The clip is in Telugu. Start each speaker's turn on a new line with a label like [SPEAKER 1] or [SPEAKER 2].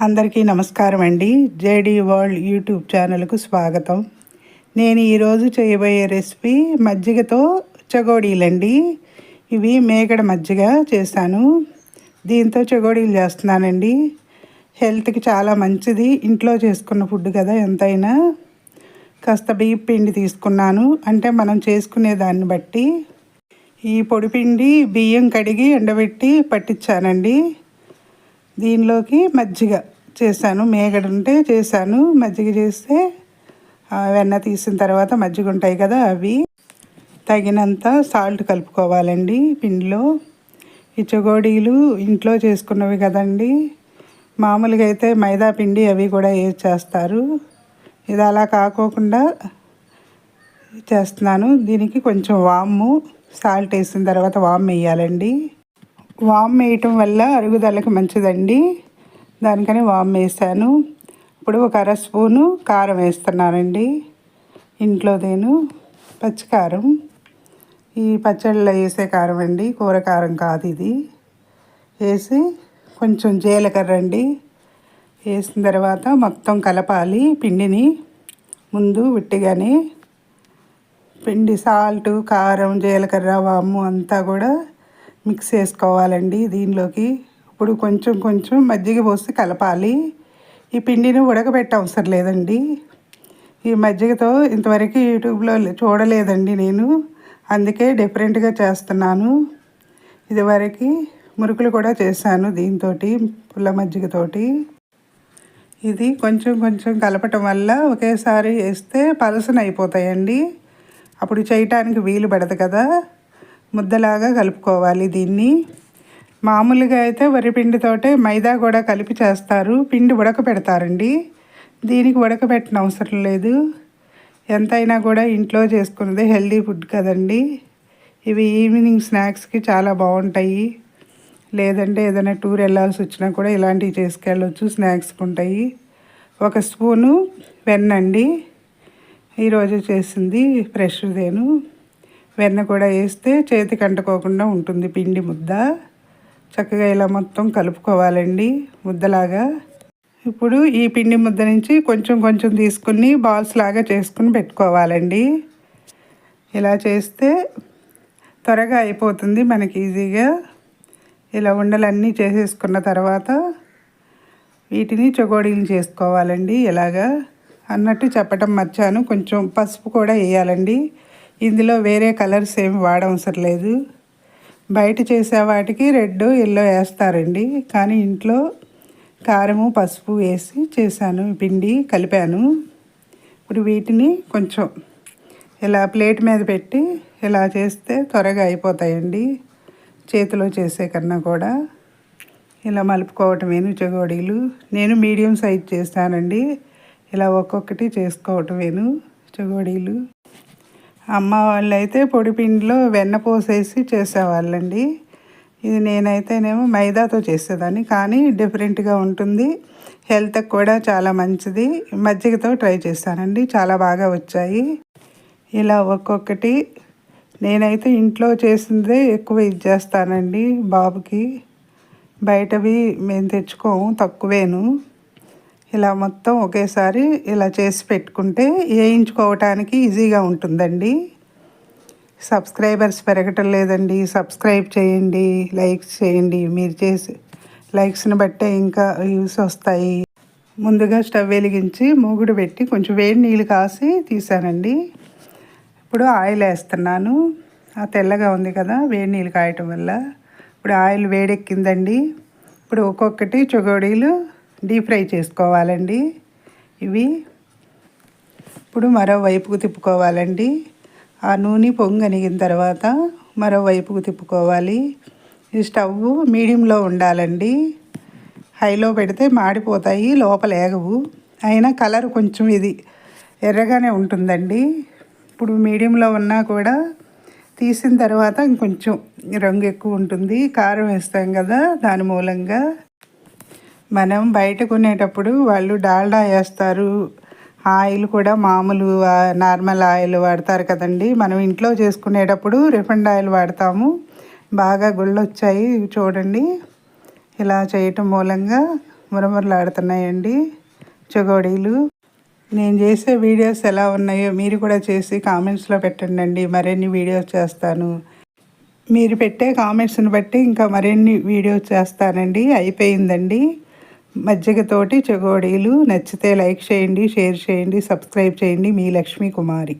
[SPEAKER 1] అందరికీ నమస్కారం అండి. జేడీ వరల్డ్ యూట్యూబ్ ఛానల్కు స్వాగతం. నేను ఈరోజు చేయబోయే రెసిపీ మజ్జిగతో చెగోడీలండి. ఇవి మేగడ మజ్జిగ చేశాను. దీంతో చెగోడీలు చేస్తున్నానండి. హెల్త్కి చాలా మంచిది. ఇంట్లో చేసుకున్న ఫుడ్ కదా ఎంతైనా. కాస్త బియ్యం పిండి తీసుకున్నాను, అంటే మనం చేసుకునే దాన్ని బట్టి. ఈ పొడిపిండి బియ్యం కడిగి ఎండబెట్టి పట్టించానండి. దీనిలోకి మజ్జిగ చేశాను. మేగడ ఉంటే చేశాను. మజ్జిగ చేస్తే వెన్న తీసిన తర్వాత మజ్జిగ ఉంటాయి కదా, అవి తగినంత సాల్ట్ కలుపుకోవాలండి పిండిలో. ఈ చెగోడీలు ఇంట్లో చేసుకున్నవి కదండి. మామూలుగా అయితే మైదా పిండి అవి కూడా వేసి చేస్తారు. ఇది అలా కాకోకుండా చేస్తున్నాను. దీనికి కొంచెం వాము, సాల్ట్ వేసిన తర్వాత వాము వేయాలండి. వాము వేయటం వల్ల అరుగుదలకు మంచిదండి. దానికని వాము వేసాను. ఇప్పుడు ఒక అర స్పూను కారం వేస్తున్నానండి. ఇంట్లోదేను పచ్చికారం. ఈ పచ్చళ్ళలో వేసే కారం అండి, కూర కారం కాదు ఇది. వేసి కొంచెం జీలకర్ర అండి వేసిన తర్వాత మొత్తం కలపాలి పిండిని. ముందు విట్టిగానే పిండి సాల్ట్, కారం, జీలకర్ర, వాము అంతా కూడా మిక్స్ చేసుకోవాలండి దీనిలోకి. ఇప్పుడు కొంచెం కొంచెం మజ్జిగ పోసి కలపాలి. ఈ పిండిని ఉడకబెట్ట అవసరం లేదండి. ఈ మజ్జిగతో ఇంతవరకు యూట్యూబ్లో చూడలేదండి నేను, అందుకే డిఫరెంట్గా చేస్తున్నాను. ఇదివరకు మురుకులు కూడా చేశాను దీంతో, పుల్ల మజ్జిగతోటి. ఇది కొంచెం కొంచెం కలపటం వల్ల ఒకేసారి వేస్తే పలసన అయిపోతాయండి. అప్పుడు చేయటానికి వీలు పడదు కదా. ముద్దలాగా కలుపుకోవాలి దీన్ని. మామూలుగా అయితే వరిపిండితోటే మైదా కూడా కలిపి చేస్తారు, పిండి ఉడకబెడతారండి. దీనికి ఉడకబెట్టిన అవసరం లేదు. ఎంతైనా కూడా ఇంట్లో చేసుకున్నదే హెల్దీ ఫుడ్ కదండి. ఇవి ఈవినింగ్ స్నాక్స్కి చాలా బాగుంటాయి. లేదంటే ఏదైనా టూర్ వెళ్ళాల్సి వచ్చినా కూడా ఇలాంటివి చేసుకెళ్ళవచ్చు, స్నాక్స్కి ఉంటాయి. ఒక స్పూను వెన్నండి, ఈరోజు చేసింది ఫ్రెష్దేను. వెన్న కూడా వేస్తే చేతికి అంటుకోకుండా ఉంటుంది పిండి ముద్ద. చక్కగా ఇలా మొత్తం కలుపుకోవాలండి ముద్దలాగా. ఇప్పుడు ఈ పిండి ముద్ద నుంచి కొంచెం కొంచెం తీసుకుని బాల్స్ లాగా చేసుకుని పెట్టుకోవాలండి. ఇలా చేస్తే త్వరగా అయిపోతుంది మనకి ఈజీగా. ఇలా ఉండలన్నీ చేసేసుకున్న తర్వాత వీటిని చెగోడీలు చేసుకోవాలండి. ఇలాగా అన్నట్టు చెప్పటం మర్చాను. కొంచెం పసుపు కూడా వేయాలండి. ఇందులో వేరే కలర్స్ ఏమి వాడవసరం లేదు. బయట చేసే వాటికి రెడ్, ఎల్లో వేస్తారండి, కానీ ఇంట్లో కారము, పసుపు వేసి చేశాను. పిండి కలిపాను. ఇప్పుడు వీటిని కొంచెం ఇలా ప్లేట్ మీద పెట్టి ఇలా చేస్తే త్వరగా అయిపోతాయండి, చేతిలో చేసే కన్నా కూడా. ఇలా మలుపుకోవటమేను చెగోడీలు. నేను మీడియం సైజ్ చేస్తానండి. ఇలా ఒక్కొక్కటి చేసుకోవటమేను చెగోడీలు. అమ్మ వాళ్ళు అయితే పొడిపిండిలో వెన్న పోసేసి చేసేవాళ్ళండి. ఇది నేనైతేనేమో మైదాతో చేసేదాన్ని, కానీ డిఫరెంట్గా ఉంటుంది. హెల్త్కి కూడా చాలా మంచిది. మజ్జిగతో ట్రై చేశానండి, చాలా బాగా వచ్చాయి. ఇలా ఒక్కొక్కటి నేనైతే ఇంట్లో చేసిందే ఎక్కువ ఇది చేస్తానండి బాబుకి. బయటవి మేము తెచ్చుకోము, తక్కువేను. ఇలా మొత్తం ఒకేసారి ఇలా చేసి పెట్టుకుంటే వేయించుకోవటానికి ఈజీగా ఉంటుందండి. సబ్స్క్రైబర్స్ పెరగటం లేదండి. సబ్స్క్రైబ్ చేయండి, లైక్స్ చేయండి. మీరు చేసి లైక్స్ని బట్టే ఇంకా వ్యూస్ వస్తాయి. ముందుగా స్టవ్ వెలిగించి మూగుడు పెట్టి కొంచెం వేడి నీళ్ళు కాసి తీసానండి. ఇప్పుడు ఆయిల్ వేస్తున్నాను. ఆ తెల్లగా ఉంది కదా వేడి నీళ్ళు కాయటం వల్ల. ఇప్పుడు ఆయిల్ వేడెక్కిందండి. ఇప్పుడు ఒక్కొక్కటి చెగోడీలు డీప్ ఫ్రై చేసుకోవాలండి. ఇవి ఇప్పుడు మరోవైపుకు తిప్పుకోవాలండి. ఆ నూనె పొంగనిగిన తర్వాత మరోవైపుకు తిప్పుకోవాలి. ఈ స్టవ్ మీడియంలో ఉండాలండి. హైలో పెడితే మాడిపోతాయి, లోపల ఏగవు. అయినా కలర్ కొంచెం ఇది ఎర్రగానే ఉంటుందండి. ఇప్పుడు మీడియంలో ఉన్నా కూడా తీసిన తర్వాత ఇంకొంచెం రంగు ఎక్కువ ఉంటుంది, కారం వేస్తాం కదా దాని మూలంగా. మనం బయట కొనేటప్పుడు వాళ్ళు డాల్డా వేస్తారు, ఆయిల్ కూడా మామూలు నార్మల్ ఆయిల్ వాడతారు కదండి. మనం ఇంట్లో చేసుకునేటప్పుడు రిఫైండ్ ఆయిల్ వాడతాము. బాగా గుళ్ళొచ్చాయి చూడండి. ఇలా చేయటం మూలంగా మురమురలాడుతున్నాయండి చెగోడీలు. నేను చేసే వీడియోస్ ఎలా ఉన్నాయో మీరు కూడా చేసి కామెంట్స్లో పెట్టండి. మరిన్ని వీడియోస్ చేస్తాను. మీరు పెట్టే కామెంట్స్ని బట్టి ఇంకా మరిన్ని వీడియోస్ చేస్తానండి. అయిపోయిందండి మజ్జిగతోటి చెగోడీలు. నచ్చితే లైక్ చేయండి, షేర్ చేయండి, సబ్స్క్రైబ్ చేయండి. మీ లక్ష్మీ కుమారి.